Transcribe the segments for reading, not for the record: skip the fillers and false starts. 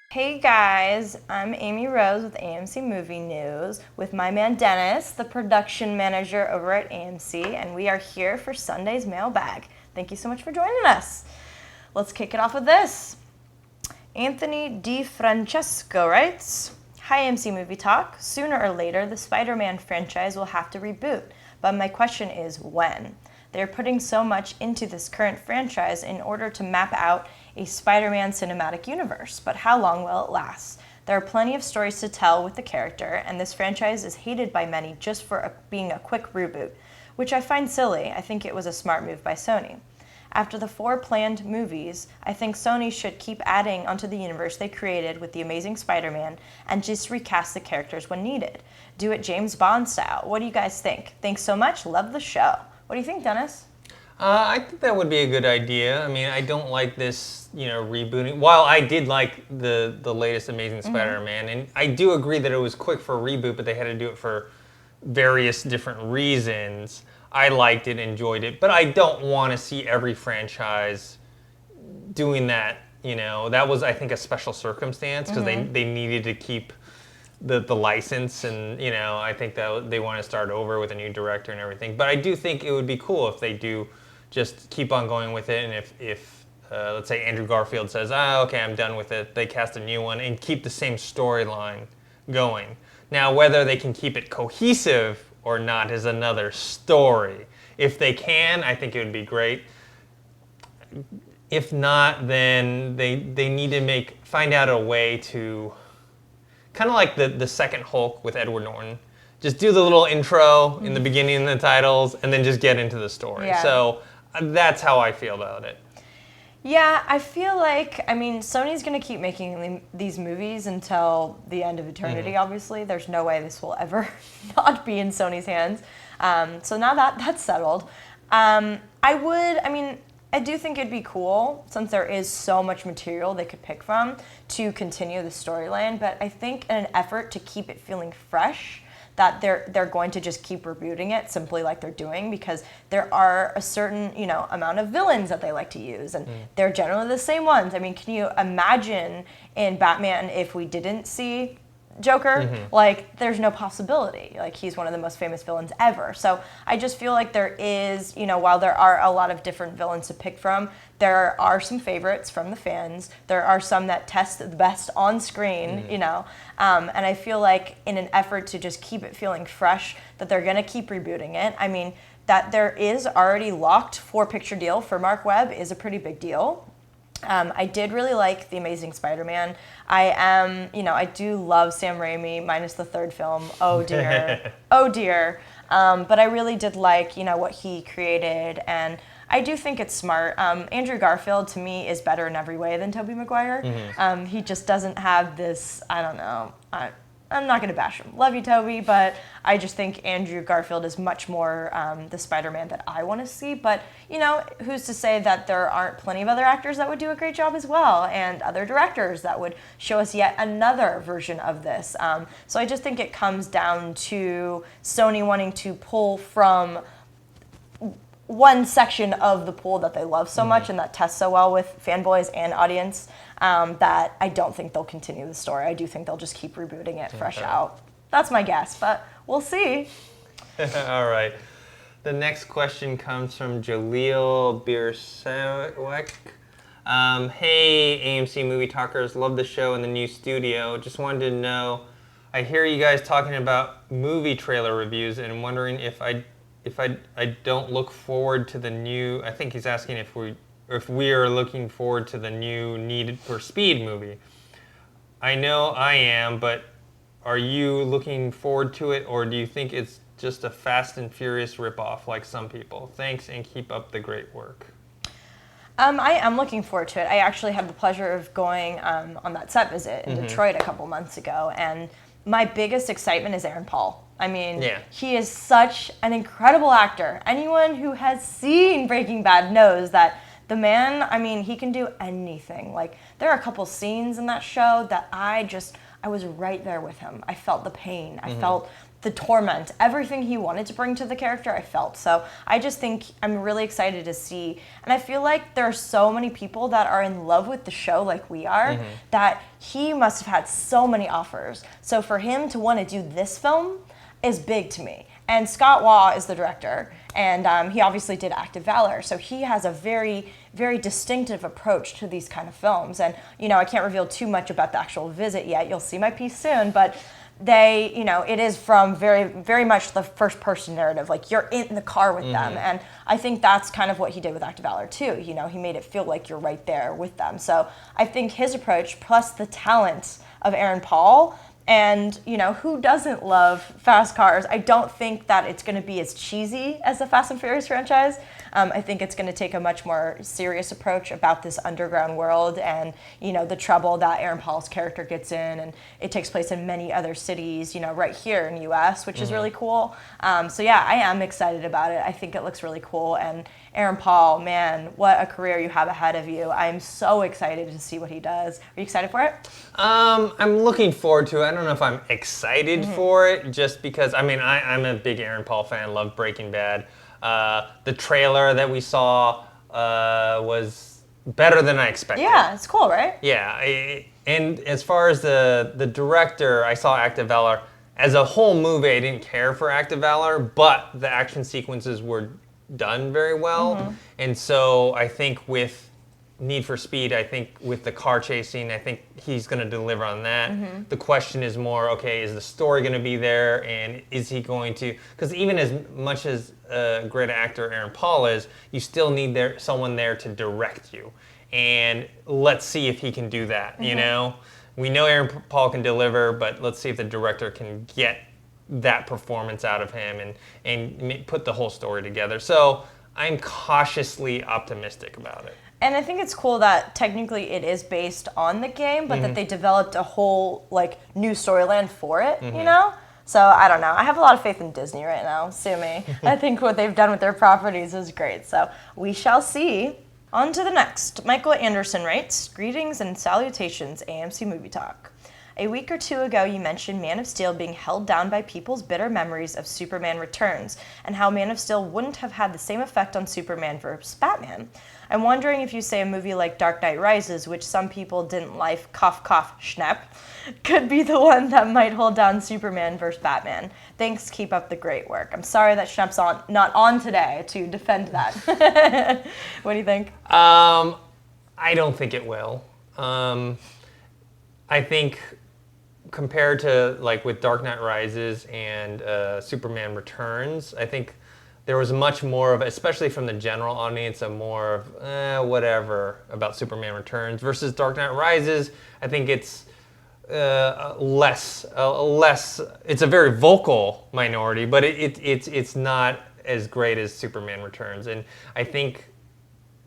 Hey guys, I'm Amy Rose with AMC Movie News with my man Dennis, the production manager over at AMC, and we are here for Sunday's Mail Bag. Thank you so much for joining us. Let's kick it off with this. Anthony Di-Francesco writes, Hi AMC Movie Talk. Sooner or later, the SpiderMan franchise will have to reboot, but my question is when? They're putting so much into this current franchise in order to map out a Spider-Man cinematic universe, but how long will it last? There are plenty of stories to tell with the character, and this franchise is hated by many just for being a quick reboot, which I find silly. I think it was a smart move by Sony. After the 4 planned movies, I think Sony should keep adding onto the universe they created with The Amazing Spider-Man and just recast the characters when needed. Do it James Bond style. What do you guys think? Thanks so much. Love the show. What do you think, Dennis? I think that would be a good idea. I mean, I don't like this, rebooting. While I did like the latest Amazing Spider-Man, and I do agree that it was quick for a reboot, but they had to do it for various different reasons. I liked it, enjoyed it, but I don't want to see every franchise doing that. That was, I think, a special circumstance because they needed to keep the license, and I think that they want to start over with a new director and everything. But I do think it would be cool if they do just keep on going with it, and if let's say Andrew Garfield says, okay, I'm done with it, they cast a new one and keep the same storyline going. Now, whether they can keep it cohesive or not is another story. If they can, I think it would be great. If not, then they need to find out a way to, kind of like the second Hulk with Edward Norton, just do the little intro in the beginning and the titles, and then just get into the story. Yeah. So that's how I feel about it. Yeah, I feel like, Sony's going to keep making these movies until the end of eternity, obviously. There's no way this will ever not be in Sony's hands. So now that's settled. I do think it'd be cool, since there is so much material they could pick from, to continue the storyline. But I think in an effort to keep it feeling fresh, that they're going to just keep rebooting it simply like they're doing, because there are a certain amount of villains that they like to use, and they're generally the same ones. I mean, can you imagine in Batman if we didn't see Joker? Like, there's no possibility. Like, he's one of the most famous villains ever. So I just feel like there is, while there are a lot of different villains to pick from, there are some favorites from the fans. There are some that test the best on screen, and I feel like in an effort to just keep it feeling fresh, that they're going to keep rebooting it. I mean, that there is already locked 4-picture deal for Mark Webb is a pretty big deal. I did really like The Amazing Spider-Man. I do love Sam Raimi, minus the 3rd film. Oh dear. Oh dear. But I really did like, what he created, and I do think it's smart. Andrew Garfield, to me, is better in every way than Tobey Maguire. He just doesn't have this, I don't know, I'm not going to bash him. Love you, Tobey, but I just think Andrew Garfield is much more the Spider-Man that I want to see. But, who's to say that there aren't plenty of other actors that would do a great job as well, and other directors that would show us yet another version of this. So I just think it comes down to Sony wanting to pull from one section of the pool that they love so much and that tests so well with fanboys and audience, that I don't think they'll continue the story. I do think they'll just keep rebooting it fresh out. That's my guess, but we'll see. All right. The next question comes from Jaleel Birsawek. Hey, AMC Movie Talkers. Love the show and the new studio. Just wanted to know, I hear you guys talking about movie trailer reviews, and I'm wondering if I don't look forward to the new, I think he's asking if we are looking forward to the new Need for Speed movie. I know I am, but are you looking forward to it, or do you think it's just a Fast and Furious ripoff like some people? Thanks, and keep up the great work. I am looking forward to it. I actually had the pleasure of going on that set visit in Detroit a couple months ago, and my biggest excitement is Aaron Paul. I mean, he is such an incredible actor. Anyone who has seen Breaking Bad knows that the man, he can do anything. Like, there are a couple scenes in that show that I was right there with him. I felt the pain. I felt the torment, everything he wanted to bring to the character, I felt. So I just think I'm really excited to see. And I feel like there are so many people that are in love with the show like we are, that he must have had so many offers. So for him to want to do this film is big to me. And Scott Waugh is the director, and he obviously did Act of Valor, so he has a very, very distinctive approach to these kind of films. And, you know, I can't reveal too much about the actual visit yet. You'll see my piece soon, but they, you know, it is from very, very much the first-person narrative. Like, you're in the car with them, and I think that's kind of what he did with Act of Valor, too. You know, he made it feel like you're right there with them. So I think his approach, plus the talent of Aaron Paul, and, you know, who doesn't love fast cars? I don't think that it's going to be as cheesy as the Fast and Furious franchise. I think it's going to take a much more serious approach about this underground world and, you know, the trouble that Aaron Paul's character gets in. And it takes place in many other cities, you know, right here in the U.S., which is really cool. So, yeah, I am excited about it. I think it looks really cool. And Aaron Paul, man, what a career you have ahead of you. I'm so excited to see what he does. Are you excited for it? I'm looking forward to it. I don't know if I'm excited for it, just because, I mean, I'm a big Aaron Paul fan, love Breaking Bad. The trailer that we saw was better than I expected. Yeah, it's cool, right? Yeah, and as far as the director, I saw Act of Valor. As a whole movie, I didn't care for Act of Valor, but the action sequences were done very well. And so I think with Need for Speed, I think with the car chasing, I think he's going to deliver on that. The question is more, okay, is the story going to be there, and is he going to, because even as much as a great actor Aaron Paul is, you still need someone there to direct you. And let's see if he can do that, you know? We know Aaron Paul can deliver, but let's see if the director can get that performance out of him and put the whole story together. So I'm cautiously optimistic about it. And I think it's cool that technically it is based on the game, but that they developed a whole like new storyline for it, you know? So I don't know. I have a lot of faith in Disney right now. Sue me. I think what they've done with their properties is great. So we shall see. On to the next. Michael Anderson writes, "Greetings and salutations, AMC Movie Talk. A week or two ago, you mentioned Man of Steel being held down by people's bitter memories of Superman Returns, and how Man of Steel wouldn't have had the same effect on Superman versus Batman. I'm wondering if you say a movie like Dark Knight Rises, which some people didn't like, cough cough, schnapp, could be the one that might hold down Superman versus Batman. Thanks, keep up the great work." I'm sorry that Schnapp's not on today to defend that. What do you think? I don't think it will. I think compared to like with Dark Knight Rises and Superman Returns, I think there was much more of, especially from the general audience, a more of whatever about Superman Returns versus Dark Knight Rises. I think it's less. It's a very vocal minority, but it's not as great as Superman Returns. And I think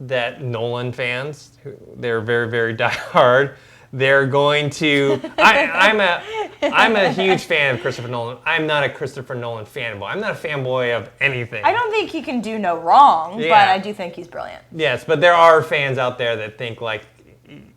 that Nolan fans, they're very, very diehard. They're going to. I'm a huge fan of Christopher Nolan. I'm not a Christopher Nolan fanboy. I'm not a fanboy of anything. I don't think he can do no wrong, but I do think he's brilliant. Yes, but there are fans out there that think like,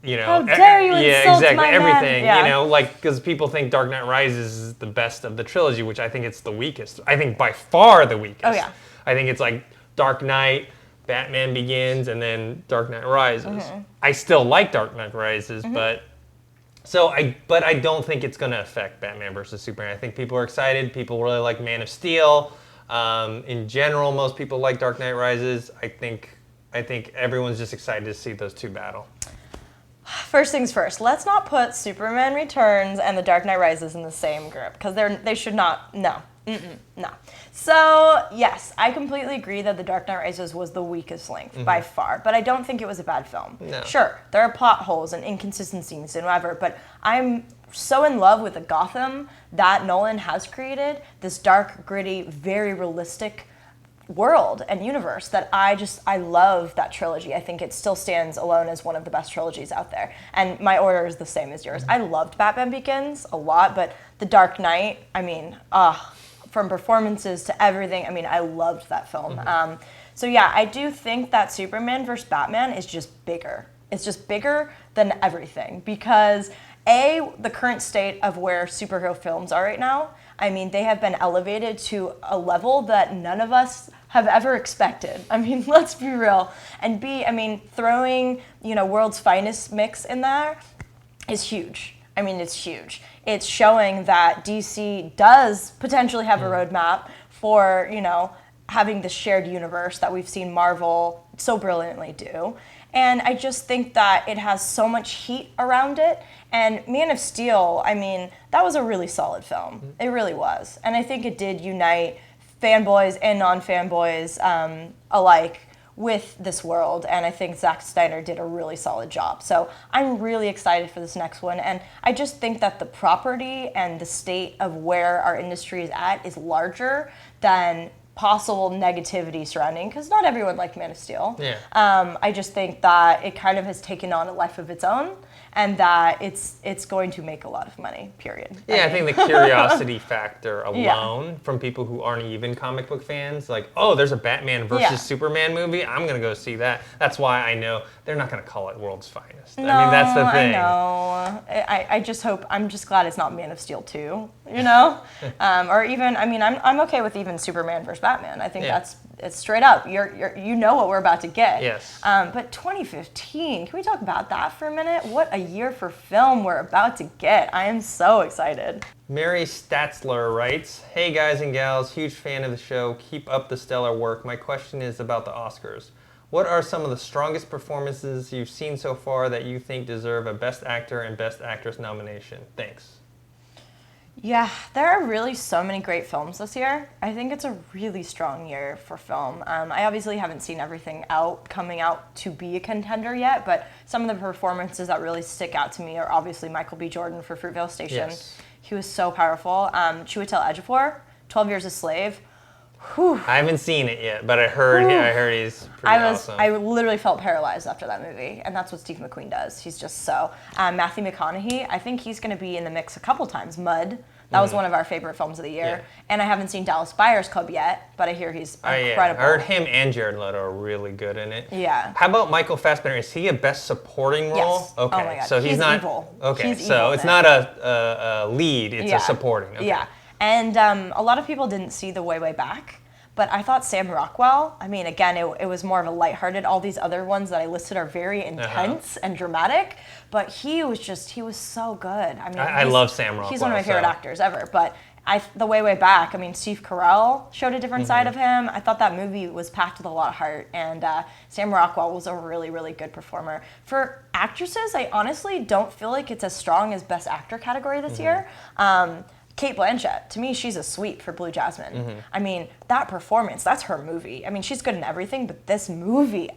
you know, how dare you insult exactly my everything. man. Yeah. You know, like because people think Dark Knight Rises is the best of the trilogy, which I think it's the weakest. I think by far the weakest. Oh yeah. I think it's like Dark Knight, Batman Begins, and then Dark Knight Rises. I still like Dark Knight Rises, but I don't think it's going to affect Batman versus Superman. I think people are excited. People really like Man of Steel. In general, most people like Dark Knight Rises. I think everyone's just excited to see those two battle. First things first, let's not put Superman Returns and The Dark Knight Rises in the same group, because they should not, no. No. So, yes, I completely agree that The Dark Knight Rises was the weakest link by far, but I don't think it was a bad film. No. Sure, there are plot holes and inconsistencies and whatever, but I'm so in love with the Gotham that Nolan has created, this dark, gritty, very realistic world and universe that I love that trilogy. I think it still stands alone as one of the best trilogies out there. And my order is the same as yours. I loved Batman Begins a lot, but The Dark Knight, I mean, from performances to everything, I mean, I loved that film. So yeah, I do think that Superman versus Batman is just bigger. It's just bigger than everything because the current state of where superhero films are right now. I mean, they have been elevated to a level that none of us have ever expected. I mean, let's be real. And B, I mean, throwing, world's finest mix in there is huge. I mean, it's huge. It's showing that DC does potentially have a roadmap for, having this shared universe that we've seen Marvel so brilliantly do. And I just think that it has so much heat around it. And Man of Steel, I mean, that was a really solid film. It really was. And I think it did unite fanboys and non-fanboys alike with this world. And I think Zack Snyder did a really solid job. So I'm really excited for this next one. And I just think that the property and the state of where our industry is at is larger than possible negativity surrounding, because not everyone liked Man of Steel. Yeah. I just think that it kind of has taken on a life of its own, and that it's going to make a lot of money, period. Yeah, I think the curiosity factor alone from people who aren't even comic book fans, like, oh, there's a Batman versus Superman movie, I'm going to go see that. That's why I know they're not going to call it World's Finest. No, I mean, that's the thing. I know. I just hope, I'm just glad it's not Man of Steel 2, or even, I mean, I'm okay with even Superman versus Batman. I think it's straight up. You know what we're about to get. Yes. But 2015, can we talk about that for a minute? What a year for film we're about to get. I am so excited. Mary Statzler writes, "Hey guys and gals, huge fan of the show. Keep up the stellar work. My question is about the Oscars. What are some of the strongest performances you've seen so far that you think deserve a Best Actor and Best Actress nomination? Thanks." Yeah, there are really so many great films this year. I think it's a really strong year for film. I obviously haven't seen everything coming out to be a contender yet, but some of the performances that really stick out to me are obviously Michael B. Jordan for Fruitvale Station. Yes. He was so powerful. Chiwetel Ejiofor, 12 Years a Slave. Whew. I haven't seen it yet, but I heard he's pretty awesome. I literally felt paralyzed after that movie, and that's what Steve McQueen does. He's just so. Matthew McConaughey, I think he's going to be in the mix a couple times. Mud, that was one of our favorite films of the year. Yeah. And I haven't seen Dallas Buyers Club yet, but I hear he's incredible. I heard him and Jared Leto are really good in it. Yeah. How about Michael Fassbender? Is he a Best Supporting role? Yes. Okay. Oh my God. So he's not evil. Okay. He's so evil it's in not a lead. It's a supporting. Okay. Yeah. And a lot of people didn't see The Way Back. But I thought Sam Rockwell, I mean, again, it was more of a lighthearted. All these other ones that I listed are very intense and dramatic, but he was so good. I mean, I love Sam Rockwell. He's one of my favorite actors ever. But The Way Back, I mean, Steve Carell showed a different side of him. I thought that movie was packed with a lot of heart, and Sam Rockwell was a really, really good performer. For actresses, I honestly don't feel like it's as strong as Best Actor category this year. Cate Blanchett, to me, she's a sweep for Blue Jasmine. I mean, that performance, that's her movie. I mean, she's good in everything, but this movie,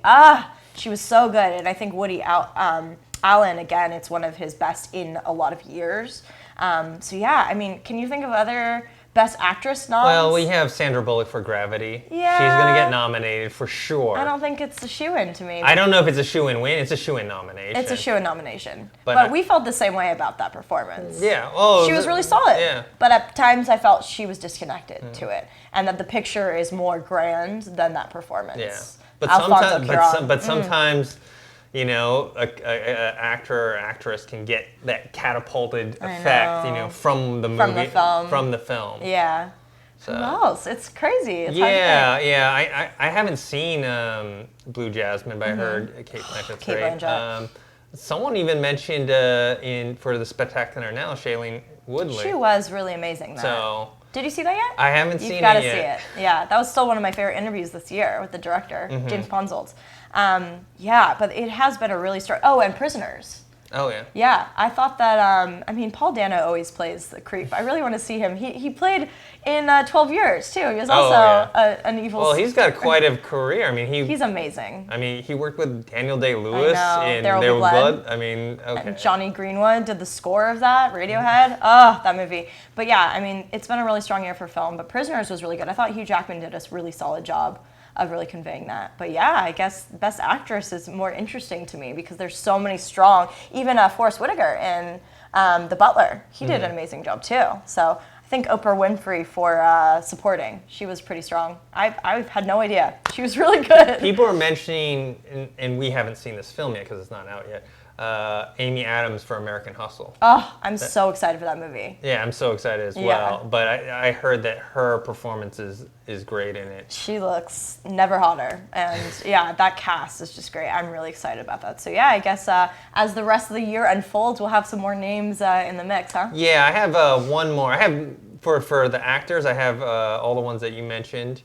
she was so good. And I think Woody Allen, again, it's one of his best in a lot of years. So yeah, I mean, can you think of other Best Actress noms? Well, we have Sandra Bullock for Gravity. Yeah. She's going to get nominated for sure. I don't think it's a shoo-in to me. I don't know if it's a shoo-in win. It's a shoo-in nomination. It's a shoo-in nomination. But we felt the same way about that performance. Yeah. Oh, she was really solid. Yeah. But at times I felt she was disconnected to it, and that the picture is more grand than that performance. Yeah. But sometimes, an actor or actress can get that catapulted effect, from the movie, from the film. Yeah. So. Who else? It's crazy. It's I haven't seen Blue Jasmine, but I heard Cate Blanchett's Cate great. Blanchett. Someone even mentioned for the Spectacular Now, Shailene Woodley. She was really amazing. So. Did you see that yet? I haven't seen it yet. You've got to see it. Yeah, that was still one of my favorite interviews this year with the director, James Ponsoldt. But it has been a really strong. Oh, and Prisoners. Oh, yeah. Yeah, I thought that, Paul Dano always plays the creep. I really want to see him. He played in 12 Years, too. He was also an evil... Well, he's got quite a career. I mean, he's amazing. I mean, he worked with Daniel Day-Lewis in There Will Be Be Blood. I mean, okay. And Johnny Greenwood did the score of that, Radiohead. Oh, that movie. But yeah, I mean, it's been a really strong year for film, but Prisoners was really good. I thought Hugh Jackman did a really solid job of really conveying that. But yeah, I guess Best Actress is more interesting to me because there's so many strong, even Forrest Whitaker in The Butler, he did an amazing job too. So I think Oprah Winfrey for supporting, she was pretty strong. I had no idea. She was really good. People are mentioning, and we haven't seen this film yet because it's not out yet, Amy Adams for American Hustle. Oh, I'm so excited for that movie. Yeah, I'm so excited as well. Yeah. But I heard that her performance is great in it. She looks never hotter. And yeah, that cast is just great. I'm really excited about that. So yeah, I guess as the rest of the year unfolds, we'll have some more names in the mix, huh? Yeah, I have one more. I have, for the actors, I have all the ones that you mentioned.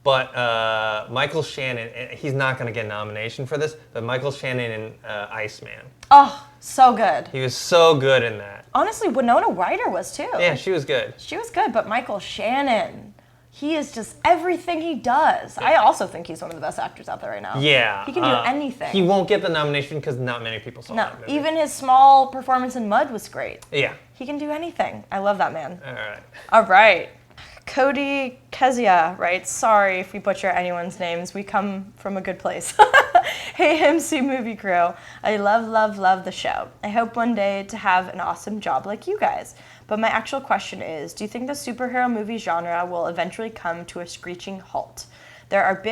But Michael Shannon, he's not going to get a nomination for this, but Michael Shannon in Iceman. Oh, so good. He was so good in that. Honestly, Winona Ryder was too. Yeah, she was good. She was good, but Michael Shannon, he is just everything he does. I also think he's one of the best actors out there right now. Yeah. He can do anything. He won't get the nomination because not many people saw No, that movie. even his small performance in Mud was great. Yeah. He can do anything. I love that man. All right. All right. Cody Kezia writes, sorry if we butcher anyone's names. We come from a good place. Hey, AMC Movie Crew. I love the show. I hope one day to have an awesome job like you guys. But my actual question is, do you think the superhero movie genre will eventually come to a screeching halt? There are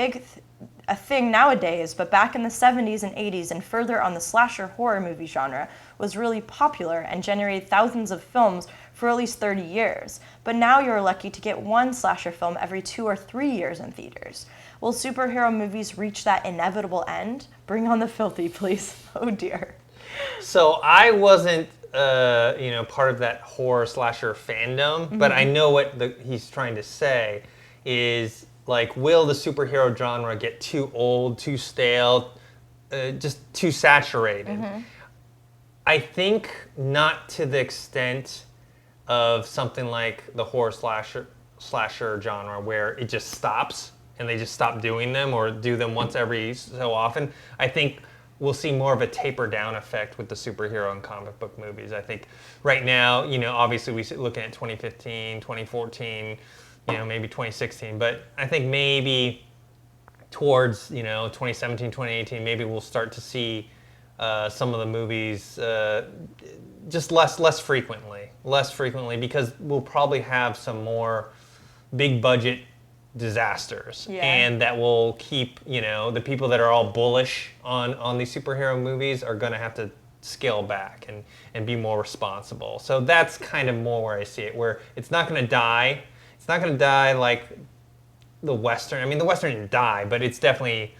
a thing nowadays, but back in the 70s and 80s and further on, the slasher horror movie genre was really popular and generated thousands of films for at least 30 years. But now you're lucky to get one slasher film every 2 or 3 years in theaters. Will superhero movies reach that inevitable end? Bring on the filthy, please. Oh dear. So I wasn't, part of that horror slasher fandom, but I know what he's trying to say is, like, will the superhero genre get too old, too stale, just too saturated? I think not to the extent of something like the horror slasher genre where it just stops and they just stop doing them or do them once every so often. I think we'll see more of a taper down effect with the superhero and comic book movies. I think right now, obviously we're looking at 2015, 2014, maybe 2016, but I think maybe towards, 2017, 2018, maybe we'll start to see some of the movies just less frequently, because we'll probably have some more big budget disasters, and that will keep the people that are all bullish on these superhero movies are going to have to scale back and be more responsible. So that's kind of more where I see it, where it's not going to die. It's not going to die like the Western. I mean, the Western didn't die, but it's definitely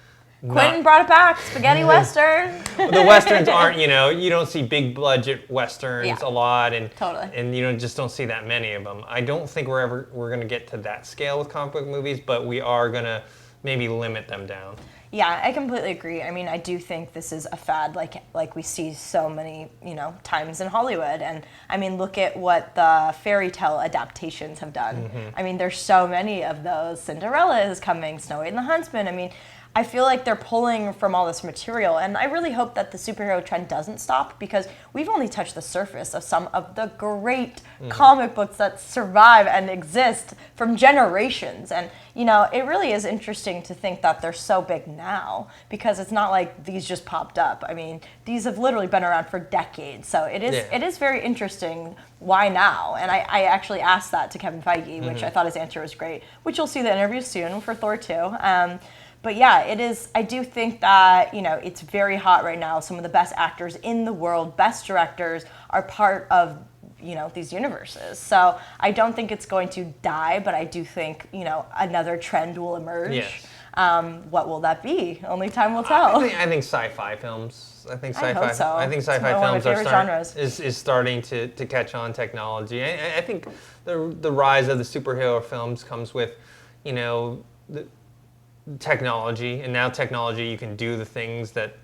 Quentin brought it back, spaghetti Western. The Westerns aren't, you don't see big budget Westerns a lot, and totally. And you just don't see that many of them. I don't think we're going to get to that scale with comic book movies, but we are going to maybe limit them down. Yeah, I completely agree. I mean, I do think this is a fad like we see so many, times in Hollywood. And I mean, look at what the fairy tale adaptations have done. I mean, there's so many of those. Cinderella is coming, Snow White and the Huntsman. I mean, I feel like they're pulling from all this material, and I really hope that the superhero trend doesn't stop, because we've only touched the surface of some of the great comic books that survive and exist from generations. And, it really is interesting to think that they're so big now, because it's not like these just popped up. I mean, these have literally been around for decades. So it is very interesting. Why now? And I actually asked that to Kevin Feige, which I thought his answer was great, which you'll see the interview soon for Thor 2. But yeah, it is. I do think that, it's very hot right now. Some of the best actors in the world, best directors are part of, these universes. So I don't think it's going to die, but I do think, another trend will emerge. Yes. What will that be? Only time will tell. I think sci-fi films. I think hope so. I think sci-fi It's one of my films favorite is starting to catch on technology. I think the rise of the superhero films comes with, the technology, and now technology, you can do the things that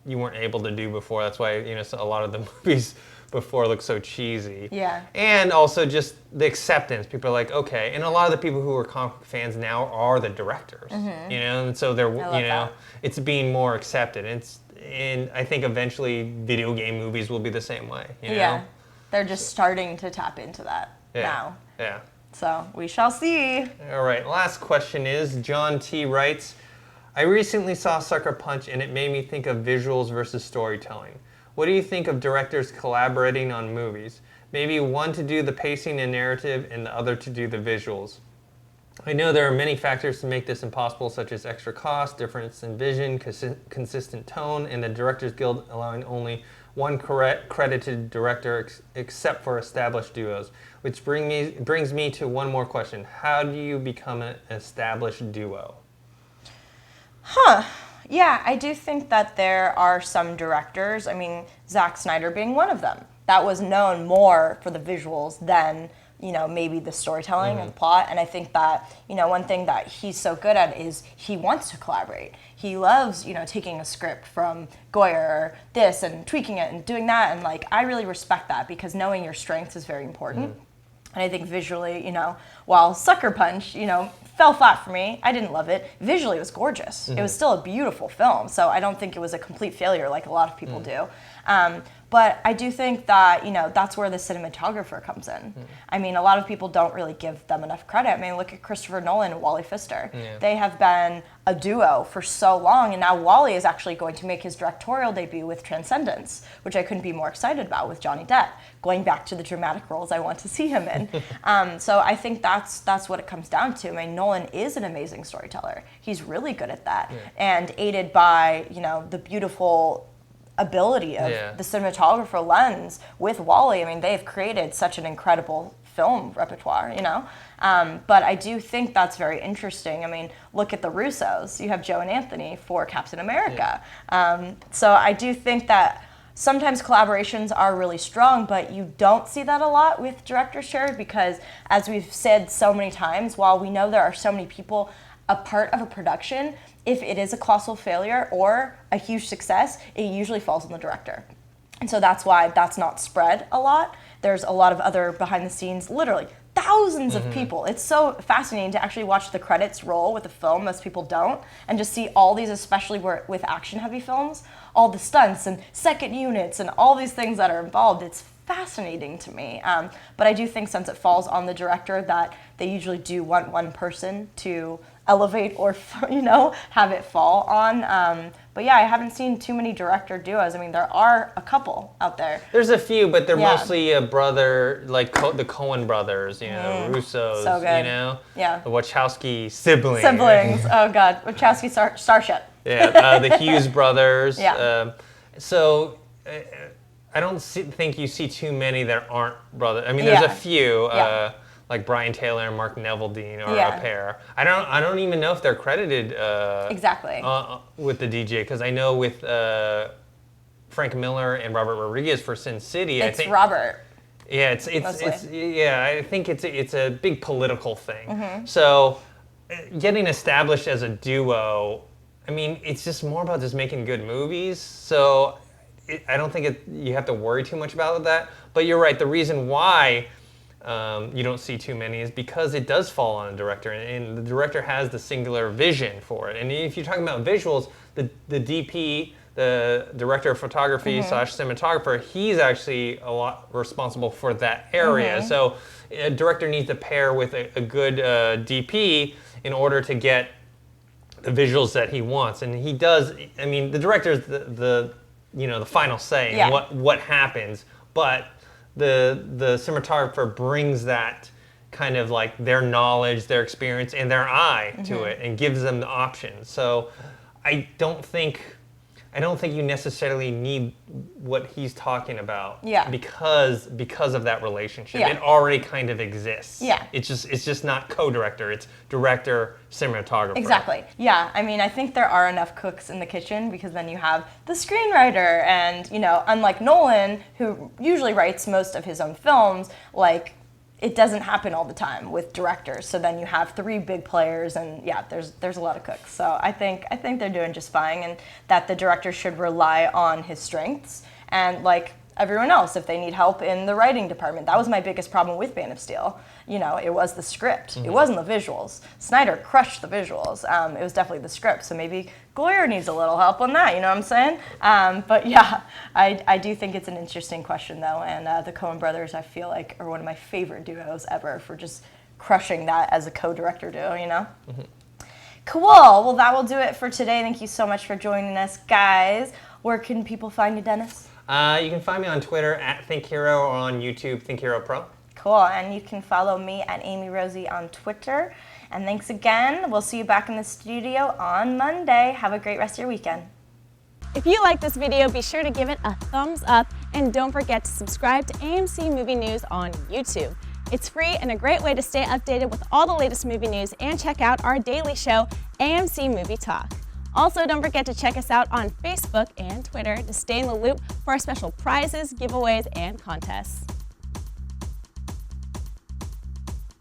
you weren't able to do before. That's why a lot of the movies before look so cheesy. Yeah. And also just the acceptance. People are like, okay, and a lot of the people who are comic book fans now are the directors. And so they're that. It's being more accepted. And I think eventually video game movies will be the same way. Yeah, they're just starting to tap into that now. Yeah. So we shall see. All right, last question is, John T. writes, I recently saw Sucker Punch and it made me think of visuals versus storytelling. What do you think of directors collaborating on movies? Maybe one to do the pacing and narrative and the other to do the visuals. I know there are many factors to make this impossible, such as extra cost, difference in vision, consistent tone, and the Directors Guild allowing only one correct credited director except for established duos. Which brings me to one more question. How do you become an established duo? Yeah, I do think that there are some directors, I mean, Zack Snyder being one of them, that was known more for the visuals than, maybe the storytelling and the plot. And I think that, one thing that he's so good at is he wants to collaborate. He loves, taking a script from Goyer or this and tweaking it and doing that. And I really respect that because knowing your strengths is very important. And I think visually, while Sucker Punch, fell flat for me, I didn't love it. Visually, it was gorgeous. It was still a beautiful film, so I don't think it was a complete failure like a lot of people do. But I do think that, that's where the cinematographer comes in. I mean, a lot of people don't really give them enough credit. I mean, look at Christopher Nolan and Wally Pfister. They have been a duo for so long, and now Wally is actually going to make his directorial debut with Transcendence, which I couldn't be more excited about, with Johnny Depp, going back to the dramatic roles I want to see him in. So I think that's what it comes down to. I mean, Nolan is an amazing storyteller. He's really good at that, and aided by, the beautiful ability of the cinematographer lens with Wally. I mean, they've created such an incredible film repertoire, But I do think that's very interesting. I mean, look at the Russos. You have Joe and Anthony for Captain America. So I do think that sometimes collaborations are really strong, but you don't see that a lot with director's chair because, as we've said so many times, while we know there are so many people a part of a production, if it is a colossal failure or a huge success, it usually falls on the director. And so that's why that's not spread a lot. There's a lot of other behind the scenes, literally thousands of people. It's so fascinating to actually watch the credits roll with a film. Most people don't. And just see all these, especially with action heavy films, all the stunts and second units and all these things that are involved. It's fascinating to me. But I do think since it falls on the director that they usually do want one person to elevate or, have it fall on. But yeah, I haven't seen too many director duos. I mean, there are a couple out there. There's a few, but they're mostly a brother, like the Coen brothers, the Russos, so good. The Wachowski siblings. Oh God, Wachowski Starship. The Hughes brothers. So I don't think you see too many that aren't brothers. I mean, there's a few. Like Brian Taylor and Mark Neveldine are a pair. I don't even know if they're credited exactly with the DJ, because I know with Frank Miller and Robert Rodriguez for Sin City, I think Robert. Yeah, it's I think it's a big political thing. So getting established as a duo, I mean, it's just more about just making good movies. So I don't think you have to worry too much about that. But you're right. The reason why you don't see too many is because it does fall on a director, and the director has the singular vision for it. And if you're talking about visuals, the DP, the director of photography / cinematographer, he's actually a lot responsible for that area. So a director needs to pair with a good DP in order to get the visuals that he wants, and he does. I mean, the director is the final say in what happens, but the cinematographer brings that kind of like their knowledge, their experience, and their eye to it, and gives them the options. So I don't think you necessarily need what he's talking about because of that relationship. It already kind of exists. It's just not co-director, it's director, cinematographer. Exactly. Yeah. I mean, I think there are enough cooks in the kitchen, because then you have the screenwriter, and unlike Nolan, who usually writes most of his own films, it doesn't happen all the time with directors. So then you have 3 big players, and there's a lot of cooks. So I think they're doing just fine, and that the director should rely on his strengths, and like everyone else, if they need help in the writing department. That was my biggest problem with Man of Steel. It was the script. It wasn't the visuals. Snyder crushed the visuals. It was definitely the script. So maybe Goyer needs a little help on that, you know what I'm saying? But yeah, I do think it's an interesting question, though. And the Coen brothers, I feel like, are one of my favorite duos ever for just crushing that as a co-director duo, Cool. Well, that will do it for today. Thank you so much for joining us, guys. Where can people find you, Dennis? You can find me on Twitter @ThinkHero, or on YouTube, ThinkHero Pro. Cool. And you can follow me @AmyRosie on Twitter. And thanks again. We'll see you back in the studio on Monday. Have a great rest of your weekend. If you like this video, be sure to give it a thumbs up and don't forget to subscribe to AMC Movie News on YouTube. It's free and a great way to stay updated with all the latest movie news and check out our daily show, AMC Movie Talk. Also, don't forget to check us out on Facebook and Twitter to stay in the loop for our special prizes, giveaways, and contests.